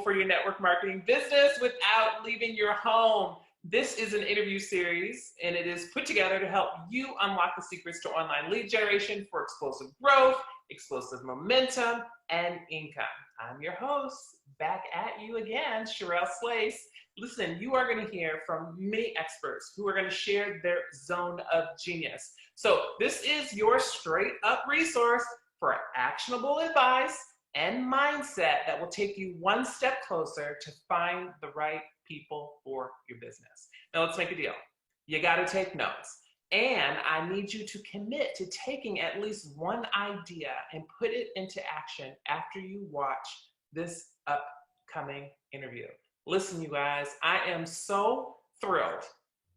for your network marketing business without leaving your home. This is an interview series, and it is put together to help you unlock the secrets to online lead generation for explosive growth, explosive momentum, and income. I'm your host, back at you again, Sherelle Slace. Listen, you are going to hear from many experts who are going to share their zone of genius. So this is your straight up resource for actionable advice and mindset that will take you one step closer to find the right people for your business. Now let's make a deal. You got to take notes. And I need you to commit to taking at least one idea and put it into action after you watch this upcoming interview. Listen, you guys, I am so thrilled,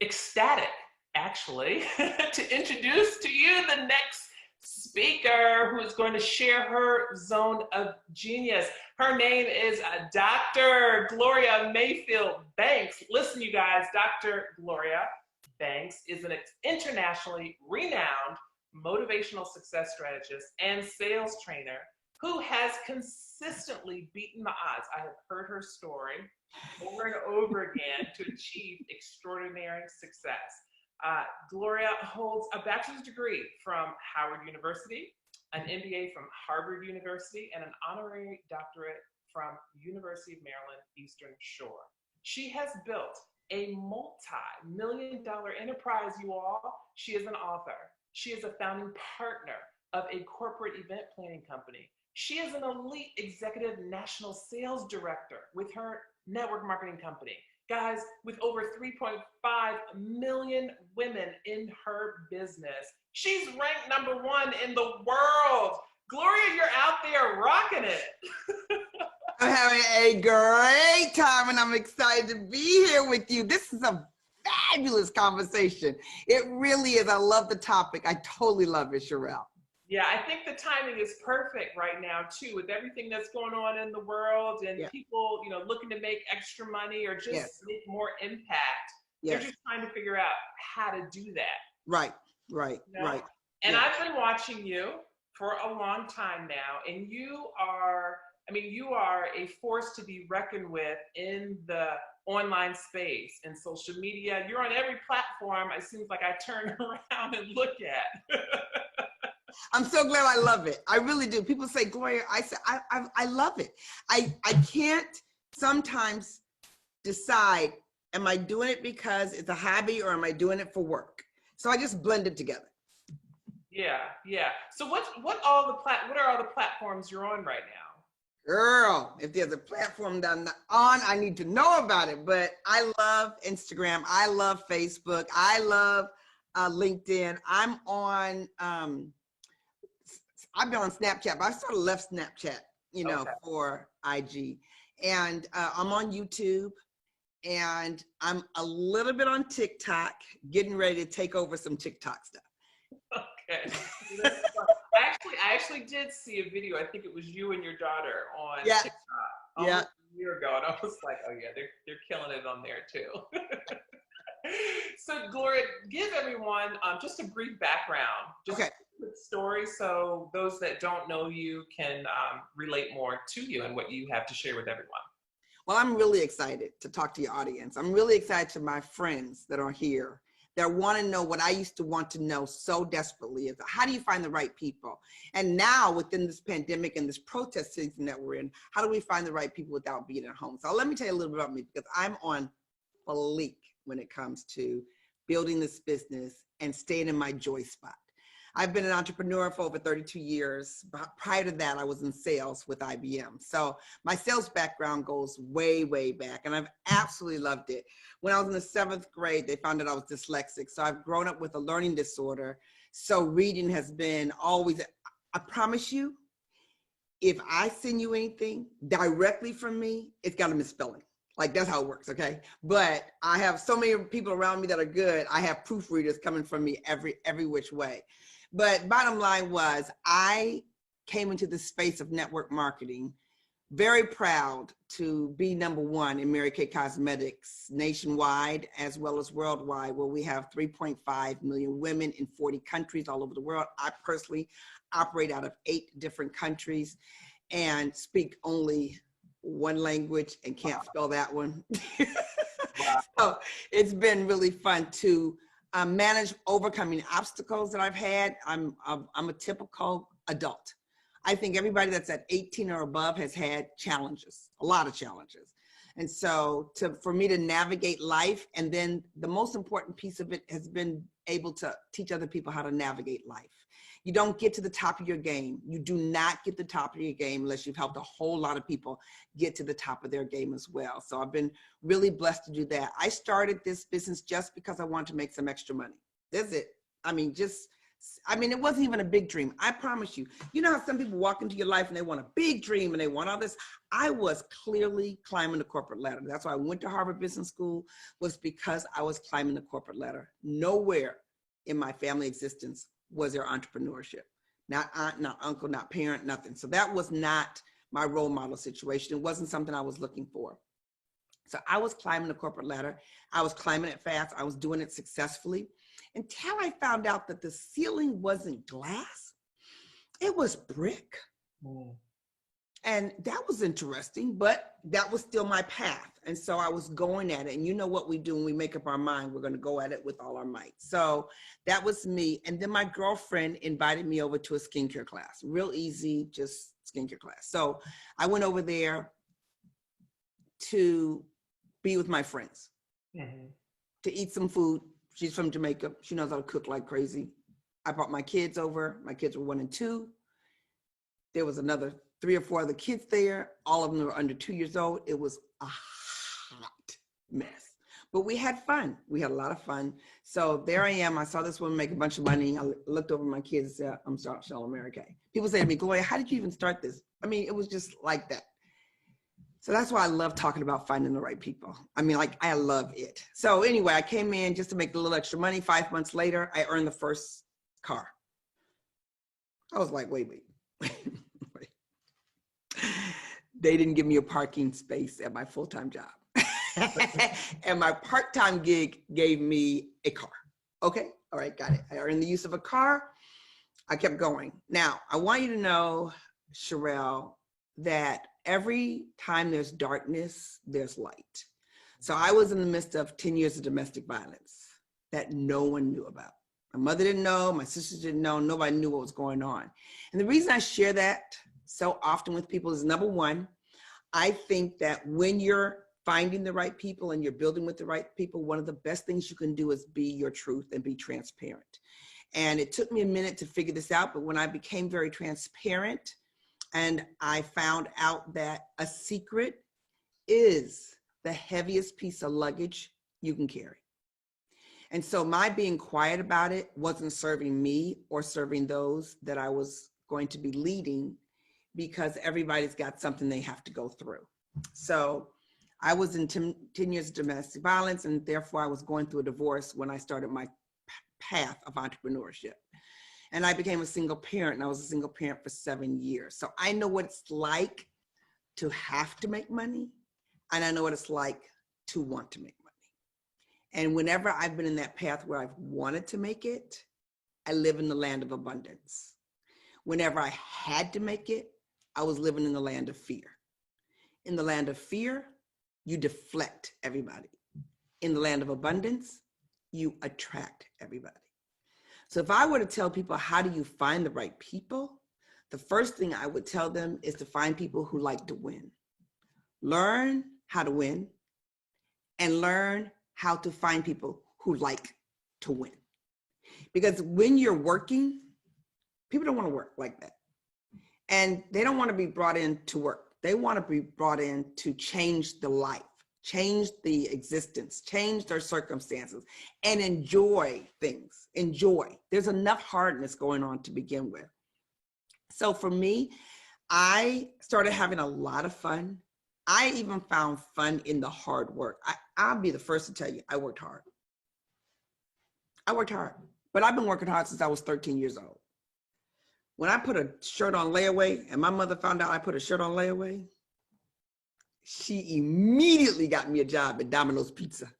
ecstatic, actually, to introduce to you the next speaker who is going to share her zone of genius. Her name is Dr. Gloria Mayfield Banks. Listen, you guys, Dr. Gloria Banks is an internationally renowned motivational success strategist and sales trainer who has consistently beaten the odds. I have heard her story over and over again to achieve extraordinary success. Gloria holds a bachelor's degree from Howard University, an MBA from Harvard University, and an honorary doctorate from University of Maryland, Eastern Shore. She has built a multi-million-dollar enterprise, you all. She is an author. She is a founding partner of a corporate event planning company. She is an elite executive national sales director with her network marketing company. Guys, with over 3.5 million women in her business. She's ranked #1 in the world. Gloria, you're out there rocking it. I'm having a great time and I'm excited to be here with you. This is a fabulous conversation. It really is. I love the topic. I totally love it, Sherelle. Yeah, I think the timing is perfect right now too, with everything that's going on in the world and people, looking to make extra money or just make more impact. They're just trying to figure out how to do that. Right. And I've been watching you for a long time now, and you are a force to be reckoned with in the online space and social media. You're on every platform. It seems like I turn around and look at. I'm so glad. I love it. I really do. People say, Gloria, I love it. I can't sometimes decide, am I doing it because it's a hobby or am I doing it for work? So I just blend it together. Yeah. So what are all the platforms you're on right now? Girl, if there's a platform that I'm not on, I need to know about it. But I love Instagram. I love Facebook. I love LinkedIn. I'm on, I've been on Snapchat, but I sort of left Snapchat, for IG. And I'm on YouTube, and I'm a little bit on TikTok, getting ready to take over some TikTok stuff. Okay. I actually did see a video. I think it was you and your daughter on TikTok almost a year ago, and I was like, oh yeah, they're killing it on there too. So Gloria, give everyone just a brief background, just a quick story, so those that don't know you can relate more to you and what you have to share with everyone. Well, I'm really excited to talk to your audience. I'm really excited to my friends that are here that want to know what I used to want to know so desperately, is how do you find the right people? And now within this pandemic and this protest season that we're in, how do we find the right people without being at home? So let me tell you a little bit about me, because I'm on fleek when it comes to building this business and staying in my joy spot. I've been an entrepreneur for over 32 years. Prior to that, I was in sales with IBM. So my sales background goes way, way back, and I've absolutely loved it. When I was in the 7th grade, they found out I was dyslexic. So I've grown up with a learning disorder. So reading has been always, I promise you, if I send you anything directly from me, it's got a misspelling. Like, that's how it works, okay? But I have so many people around me that are good. I have proofreaders coming from me every which way. But bottom line was, I came into the space of network marketing, very proud to be #1 in Mary Kay Cosmetics nationwide as well as worldwide, where we have 3.5 million women in 40 countries all over the world. I personally operate out of 8 different countries and speak only one language and can't spell that one. Wow. So it's been really fun to manage overcoming obstacles that I've had. I'm a typical adult. I think everybody that's at 18 or above has had challenges, a lot of challenges. And so for me to navigate life, and then the most important piece of it has been able to teach other people how to navigate life. You don't get to the top of your game. You do not get the top of your game unless you've helped a whole lot of people get to the top of their game as well. So I've been really blessed to do that. I started this business just because I wanted to make some extra money. That's it. I mean, it wasn't even a big dream. I promise you. You know how some people walk into your life and they want a big dream and they want all this? I was clearly climbing the corporate ladder. That's why I went to Harvard Business School, was because I was climbing the corporate ladder. Nowhere in my family existence was there entrepreneurship. Not aunt, not uncle, not parent, nothing. So that was not my role model situation. It wasn't something I was looking for. So I was climbing the corporate ladder. I was climbing it fast. I was doing it successfully until I found out that the ceiling wasn't glass. It was brick. Mm. And that was interesting, but that was still my path. And so I was going at it. And you know what we do when we make up our mind, we're going to go at it with all our might. So that was me. And then my girlfriend invited me over to a skincare class. Real easy, just skincare class. So I went over there to be with my friends, to eat some food. She's from Jamaica. She knows how to cook like crazy. I brought my kids over. My kids were 1 and 2. There was another 3 or 4 other kids there. All of them were under 2 years old. It was a hot mess, but we had fun. We had a lot of fun. So there I am. I saw this woman make a bunch of money. I looked over my kids and said, I'm sorry, America. People say to me, Gloria, how did you even start this? I mean, it was just like that. So that's why I love talking about finding the right people. I mean, like, I love it. So anyway, I came in just to make a little extra money. 5 months later, I earned the first car. I was like, wait. They didn't give me a parking space at my full-time job. And my part-time gig gave me a car. Okay, all right, got it. I earned the use of a car. I kept going. Now, I want you to know, Sherelle, that every time there's darkness, there's light. So I was in the midst of 10 years of domestic violence that no one knew about. My mother didn't know, my sisters didn't know, nobody knew what was going on. And the reason I share that so often with people is, number one, I think that when you're finding the right people and you're building with the right people, one of the best things you can do is be your truth and be transparent. And it took me a minute to figure this out, but when I became very transparent and I found out that a secret is the heaviest piece of luggage you can carry. And so my being quiet about it wasn't serving me or serving those that I was going to be leading, because everybody's got something they have to go through. So I was in 10 years of domestic violence, and therefore I was going through a divorce when I started my path of entrepreneurship. And I became a single parent, and I was a single parent for 7 years. So I know what it's like to have to make money, and I know what it's like to want to make money. And whenever I've been in that path where I've wanted to make it, I live in the land of abundance. Whenever I had to make it, I was living in the land of fear. In the land of fear, you deflect everybody. In the land of abundance, you attract everybody. So if I were to tell people, how do you find the right people? The first thing I would tell them is to find people who like to win. Learn how to win and learn how to find people who like to win. Because when you're working, people don't want to work like that. And they don't want to be brought in to work. They want to be brought in to change the life, change the existence, change their circumstances, and enjoy things. Enjoy. There's enough hardness going on to begin with. So for me, I started having a lot of fun. I even found fun in the hard work. I'll be the first to tell you, I worked hard. I worked hard, but I've been working hard since I was 13 years old. When I put a shirt on layaway and my mother found out I put a shirt on layaway, she immediately got me a job at Domino's Pizza.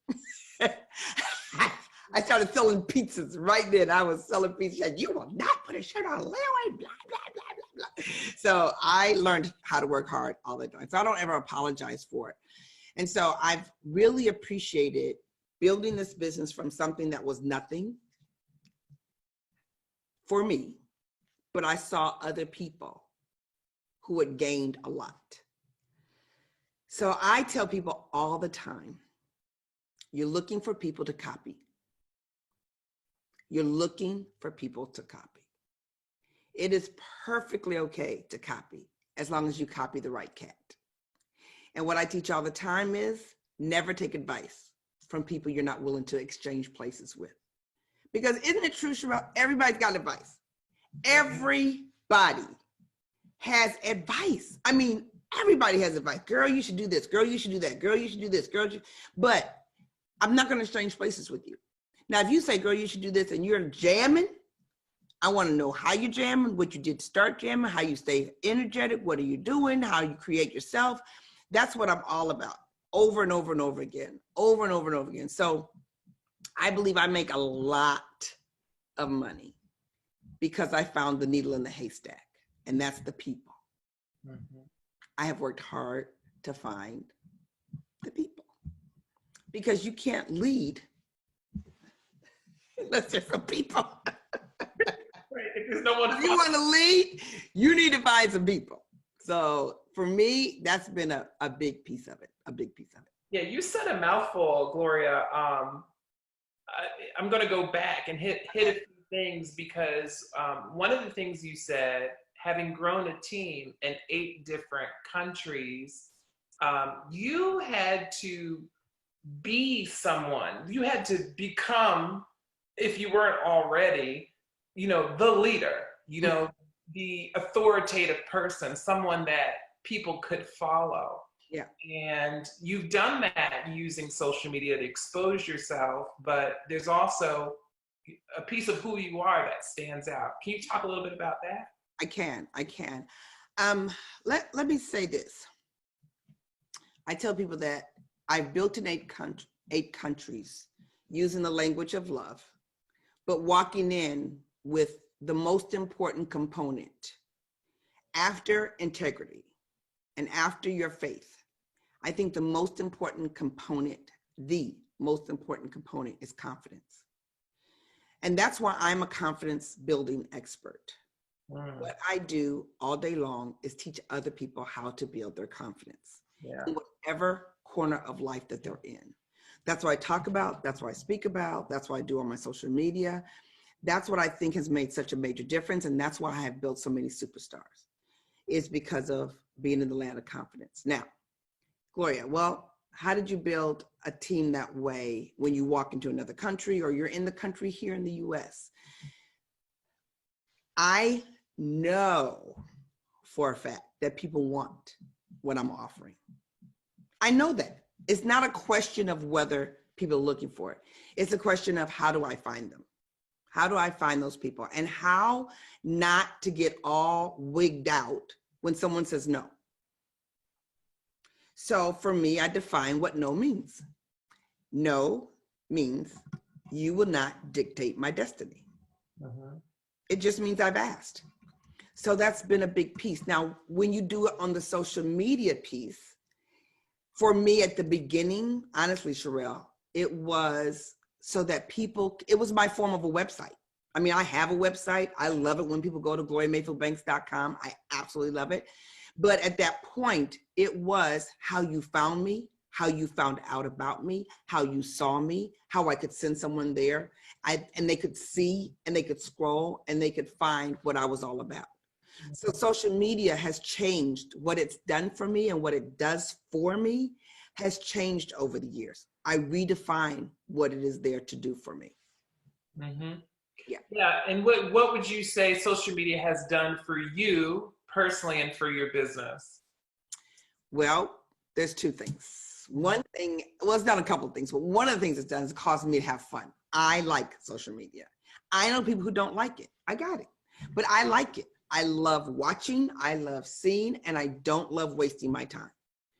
I started selling pizzas right then. I was selling pizzas. She said, you will not put a shirt on layaway, blah, blah, blah, blah. So I learned how to work hard all the time. So I don't ever apologize for it. And so I've really appreciated building this business from something that was nothing for me, but I saw other people who had gained a lot. So I tell people all the time, you're looking for people to copy. You're looking for people to copy. It is perfectly okay to copy as long as you copy the right cat. And what I teach all the time is never take advice from people you're not willing to exchange places with. Because isn't it true, Sherelle? Everybody's got advice. Everybody has advice. I mean, everybody has advice. Girl, you should do this. Girl, you should do that. Girl, you should do this. Girl, but I'm not going to exchange places with you. Now, if you say, girl, you should do this, and you're jamming, I want to know how you're jamming, what you did to start jamming, how you stay energetic, what are you doing, how you create yourself. That's what I'm all about, over and over and over again, over and over and over again. So I believe I make a lot of money because I found the needle in the haystack, and that's the people. Mm-hmm. I have worked hard to find the people because you can't lead unless there's some people. There's no one. If you want to lead, you need to find some people. So for me, that's been a big piece of it, a big piece of it. Yeah, you said a mouthful, Gloria. I'm going to go back and hit a few things because one of the things you said, having grown a team in 8 different countries, you had to be someone. You had to become, if you weren't already, the leader, the authoritative person, someone that people could follow. Yeah. And you've done that using social media to expose yourself, but there's also a piece of who you are that stands out. Can you talk a little bit about that? I can. Let me say this. I tell people that I've built in 8 countries using the language of love, but walking in with the most important component after integrity and after your faith. I think the most important component is confidence. And that's why I'm a confidence building expert. What I do all day long is teach other people how to build their confidence in whatever corner of life that they're in. That's what I talk about. That's what I speak about. That's what I do on my social media. That's what I think has made such a major difference. And that's why I have built so many superstars, is because of being in the land of confidence. Now, Gloria, well, how did you build a team that way when you walk into another country or you're in the country here in the US? I know for a fact that people want what I'm offering. I know that. It's not a question of whether people are looking for it. It's a question of how do I find them? How do I find those people? And how not to get all wigged out when someone says no. So for me, I define what no means. No means you will not dictate my destiny. It just means I've asked. So that's been a big piece. Now, when you do it on the social media piece, for me at the beginning, honestly, Sherelle, it was so that people, it was my form of a website. I mean, I have a website. I love it when people go to gloriamayfieldbanks.com. I absolutely love it. But at that point, it was how you found me, how you found out about me, how you saw me, how I could send someone there. And they could see and they could scroll and they could find what I was all about. So social media has changed. What it's done for me and what it does for me has changed over the years. I redefine what it is there to do for me. Yeah. And what would you say social media has done for you personally and for your business? Well, there's 2 things. One thing, well, it's done a couple of things, but one of the things it's done is caused me to have fun. I like social media. I know people who don't like it. I got it. But I like it. I love watching, I love seeing, and I don't love wasting my time.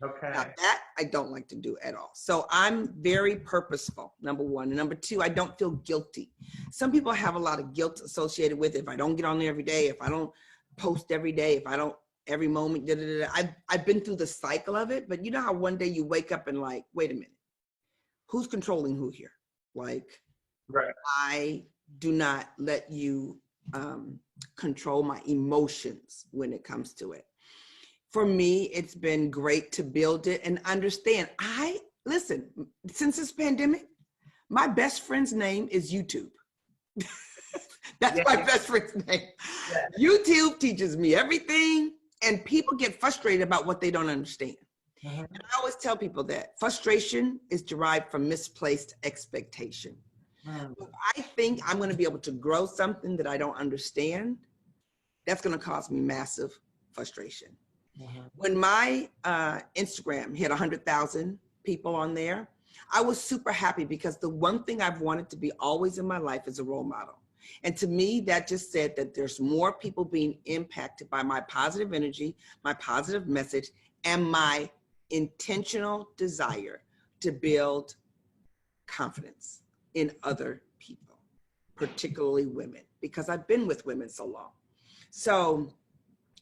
Okay. Now that I don't like to do at all. So I'm very purposeful, number 1. And number 2, I don't feel guilty. Some people have a lot of guilt associated with it. If I don't get on there every day, if I don't post every day, if I don't, every moment, I've been through the cycle of it, but you know how one day you wake up and like, wait a minute, who's controlling who here? Like, Right. I do not let you control my emotions when it comes to it. For me, it's been great to build it and understand. Listen, since this pandemic, my best friend's name is YouTube. That's my best friend's name. Yeah. YouTube teaches me everything, and people get frustrated about what they don't understand. And I always tell people that frustration is derived from misplaced expectation. If I think I'm going to be able to grow something that I don't understand, that's going to cause me massive frustration. When my Instagram hit 100,000 people on there, I was super happy because the one thing I've wanted to be always in my life is a role model. And to me, that just said that there's more people being impacted by my positive energy, my positive message, and my intentional desire to build confidence in other people, particularly women, because I've been with women so long. So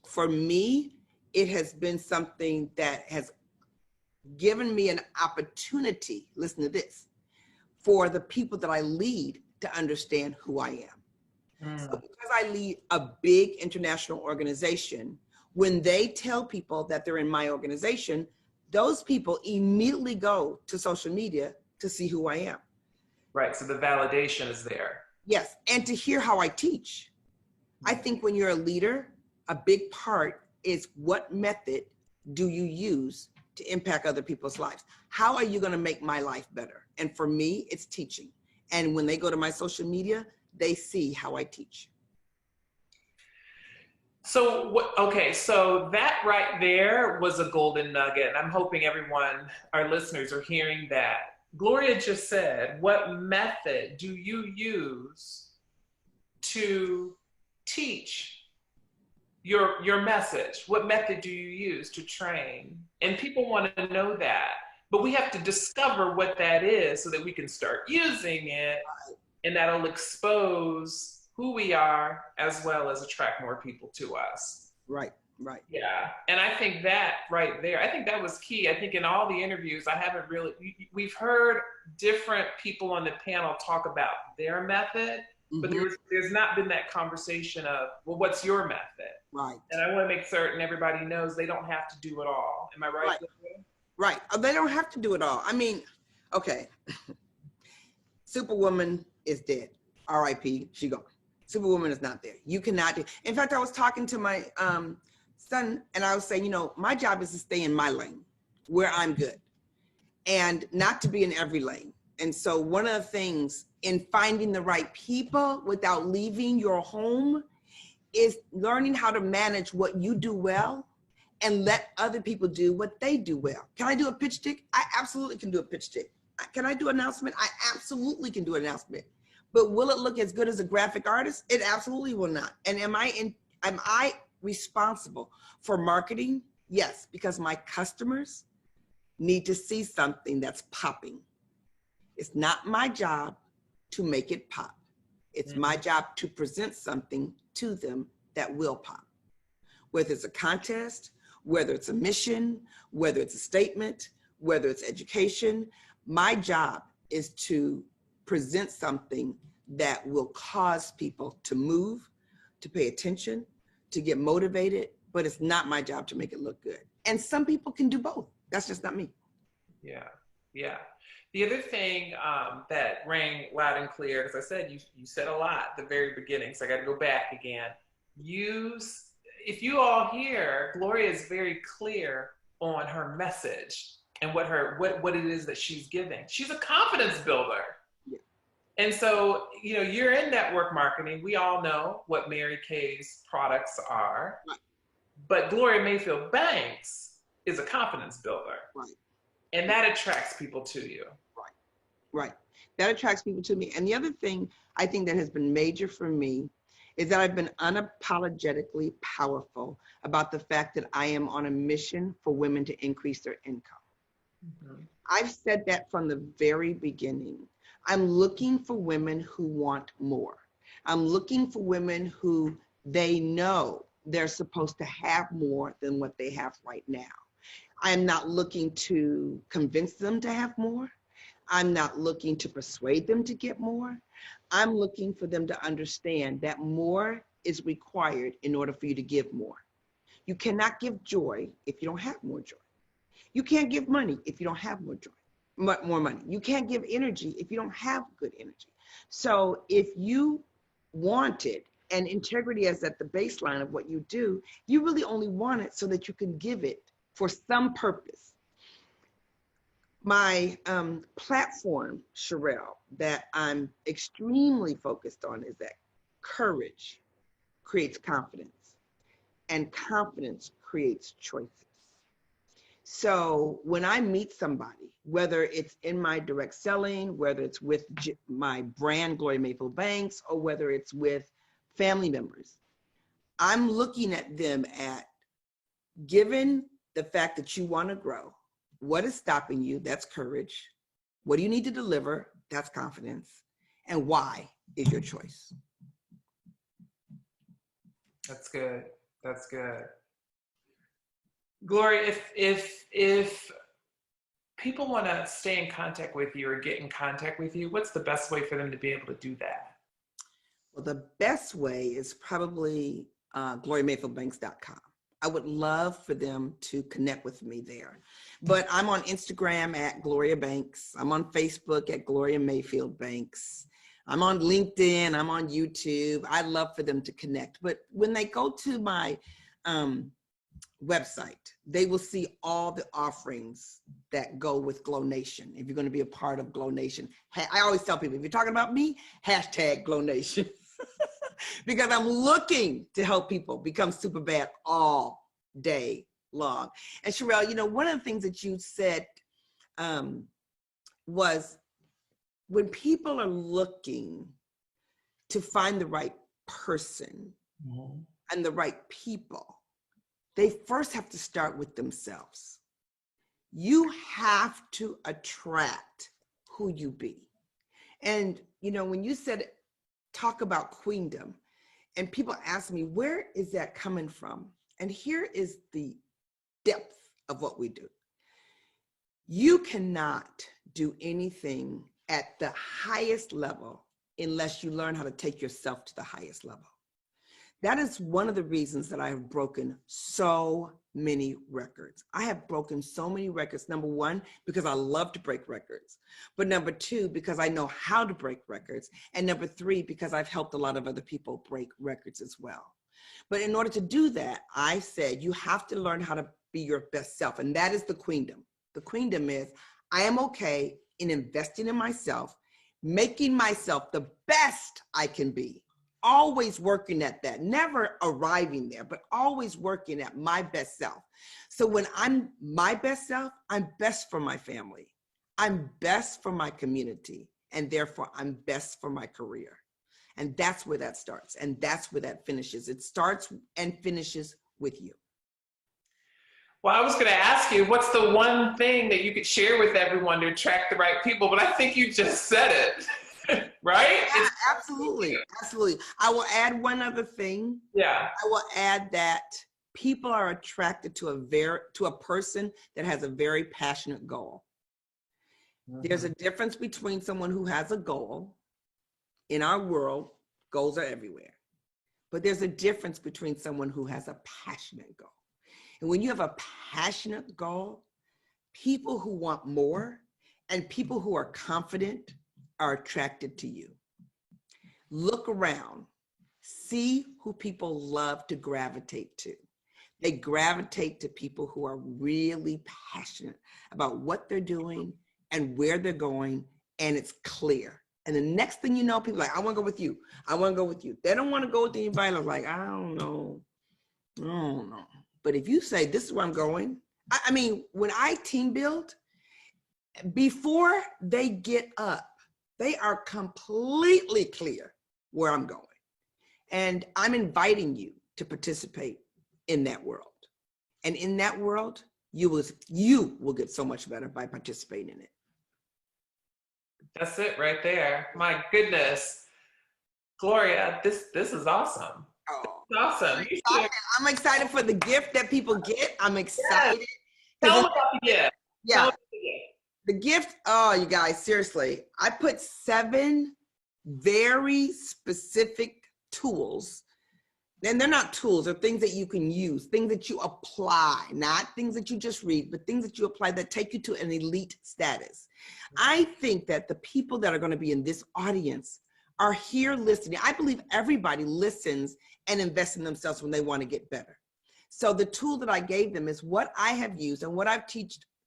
for me, it has been something that has given me an opportunity, listen to this, for the people that I lead to understand who I am. So because I lead a big international organization, when they tell people that they're in my organization, those people immediately go to social media to see who I am. Right, so the validation is there. Yes, and to hear how I teach. I think when you're a leader, a big part is what method do you use to impact other people's lives? How are you going to make my life better? And for me, it's teaching. And when they go to my social media, they see how I teach. So, so that right there was a golden nugget. And I'm hoping everyone, our listeners, are hearing that. Gloria just said, what method do you use to teach your message? What method do you use to train? And people want to know that. But we have to discover what that is so that we can start using it, and that'll expose who we are as well as attract more people to us. Right, right. Yeah, and I think that right there, I think that was key. I think in all the interviews, we've heard different people on the panel talk about their method, but there's not been that conversation of, well, what's your method? Right. And I want to make certain everybody knows they don't have to do it all. Am I right? Right. They don't have to do it all. I mean, okay. Superwoman is dead. R.I.P. She gone. Superwoman is not there. You cannot do. In fact, I was talking to my son, and I was saying, my job is to stay in my lane where I'm good and not to be in every lane. And so one of the things in finding the right people without leaving your home is learning how to manage what you do well and let other people do what they do well. Can I do a pitch deck? I absolutely can do a pitch deck. Can I do an announcement? I absolutely can do an announcement. But will it look as good as a graphic artist? It absolutely will not. And am I responsible for marketing? Yes, because my customers need to see something that's popping. It's not my job to make it pop. It's my job to present something to them that will pop. Whether it's a contest, whether it's a mission, whether it's a statement, whether it's education, my job is to present something that will cause people to move, to pay attention, to get motivated, but it's not my job to make it look good. And some people can do both. That's just not me. Yeah, yeah. The other thing that rang loud and clear, as I said, you said a lot at the very beginning, so I got to go back again. If you all hear, Gloria is very clear on her message and what it is that she's giving. She's a confidence builder. Yeah. And so, you're in network marketing. We all know what Mary Kay's products are. Right. But Gloria Mayfield Banks is a confidence builder. Right. And that attracts people to you. Right. That attracts people to me. And the other thing I think that has been major for me is that I've been unapologetically powerful about the fact that I am on a mission for women to increase their income. I've said that from the very beginning. I'm looking for women who want more. I'm looking for women who they know they're supposed to have more than what they have right now. I'm not looking to convince them to have more. I'm not looking to persuade them to get more. I'm looking for them to understand that more is required in order for you to give more. You cannot give joy if you don't have more joy. You can't give money if you don't have more joy, more money. You can't give energy if you don't have good energy. So if you want it, and integrity is at the baseline of what you do, you really only want it so that you can give it for some purpose. My platform, Sherelle, that I'm extremely focused on is that courage creates confidence, and confidence creates choices. So when I meet somebody, whether it's in my direct selling, whether it's with my brand, Gloria Mayfield Banks, or whether it's with family members, I'm looking at them at, given the fact that you want to grow, what is stopping you? That's courage. What do you need to deliver? That's confidence. And why is your choice? That's good. That's good. Gloria, if people want to stay in contact with you or get in contact with you, what's the best way for them to be able to do that? Well, the best way is probably GloriaMayfieldBanks.com. I would love for them to connect with me there. But I'm on Instagram at Gloria Banks. I'm on Facebook at Gloria Mayfield Banks. I'm on LinkedIn. I'm on YouTube. I'd love for them to connect. But when they go to my website, they will see all the offerings that go with Glow Nation. If you're going to be a part of Glow Nation, I always tell people, if you're talking about me, hashtag Glow Nation. Because I'm looking to help people become super bad all day long. And Sherelle, you know, one of the things that you said was when people are looking to find the right person and the right people, they first have to start with themselves. You have to attract who you be. And, you know, when you said, talk about queendom, and people ask me, where is that coming from? And here is the depth of what we do. You cannot do anything at the highest level unless you learn how to take yourself to the highest level. That is one of the reasons that I have broken so many records. I have broken so many records. Number one, because I love to break records. But number two, because I know how to break records. And number three, because I've helped a lot of other people break records as well. But in order to do that, I said, you have to learn how to be your best self. And that is the queendom. The queendom is, I am okay in investing in myself, making myself the best I can be. Always working at that, never arriving there, but always working at my best self. So when I'm my best self, I'm best for my family. I'm best for my community. And therefore, I'm best for my career. And that's where that starts. And that's where that finishes. It starts and finishes with you. Well, I was going to ask you, what's the one thing that you could share with everyone to attract the right people? But I think you just said it. Right? Yeah, absolutely. Absolutely. I will add one other thing. Yeah. I will add that people are attracted to a person that has a very passionate goal. There's a difference between someone who has a goal. In our world, goals are everywhere. But there's a difference between someone who has a passionate goal. And when you have a passionate goal, people who want more and people who are confident are attracted to you. Look around, see who people love to gravitate to. They gravitate to people who are really passionate about what they're doing and where they're going, and it's clear. And the next thing you know, people are like, I want to go with you. I want to go with you. They don't want to go with anybody like, I don't know. But if you say, this is where I'm going, I mean, when I team build, before they get up, they are completely clear where I'm going. And I'm inviting you to participate in that world. And in that world, you will get so much better by participating in it. That's it right there. My goodness. Gloria, this is awesome. Oh, This is awesome. I'm excited for the gift that people get. I'm excited. Yes. Tell them about the gift. Yeah. The gift, oh, you guys, seriously. I put 7 very specific tools. And they're not tools, they're things that you can use, things that you apply, not things that you just read, but things that you apply that take you to an elite status. I think that the people that are going to be in this audience are here listening. I believe everybody listens and invests in themselves when they want to get better. So the tool that I gave them is what I have used and what I've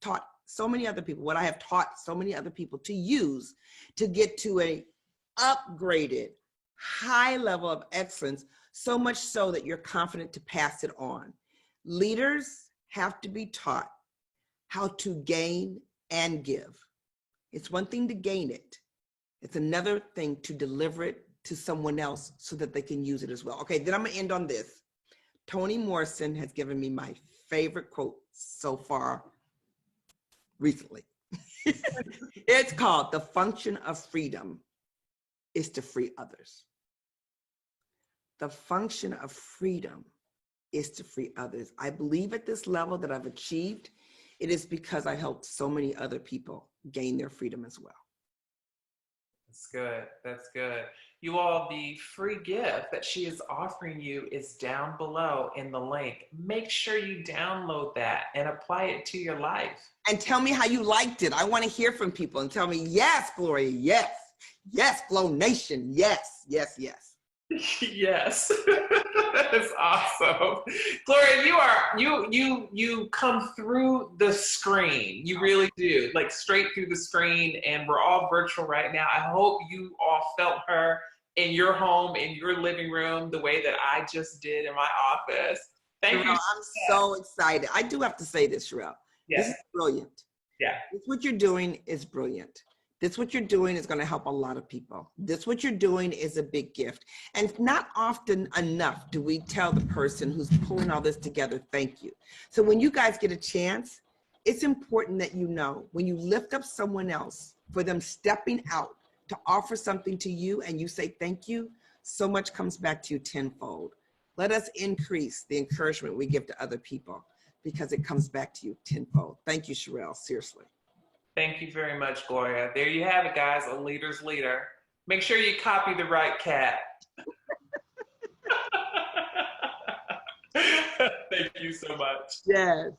taught so many other people, what I have taught so many other people to use to get to a upgraded, high level of excellence, so much so that you're confident to pass it on. Leaders have to be taught how to gain and give. It's one thing to gain it. It's another thing to deliver it to someone else so that they can use it as well. Okay, then I'm gonna end on this. Toni Morrison has given me my favorite quote so far recently. It's called, "The function of freedom is to free others." The function of freedom is to free others. I believe at this level that I've achieved, it is because I helped so many other people gain their freedom as well. That's good. That's good. You all, the free gift that she is offering you is down below in the link. Make sure you download that and apply it to your life. And tell me how you liked it. I want to hear from people and tell me, yes, Gloria, yes. Yes, Glow Nation, yes, yes, yes. Yes. That's awesome. Gloria, you come through the screen. You really do, like straight through the screen, and we're all virtual right now. I hope you all felt her in your home, in your living room, the way that I just did in my office. Thank you. I'm so excited. I do have to say this, Sherelle. Yes. This is brilliant. Yeah. What you're doing is brilliant. This what you're doing is going to help a lot of people. This what you're doing is a big gift. And not often enough do we tell the person who's pulling all this together, thank you. So when you guys get a chance, it's important that you know when you lift up someone else for them stepping out to offer something to you and you say thank you, so much comes back to you tenfold. Let us increase the encouragement we give to other people because it comes back to you tenfold. Thank you, Sherelle, seriously. Thank you very much, Gloria. There you have it, guys, a leader's leader. Make sure you copy the right cat. Thank you so much. Yes.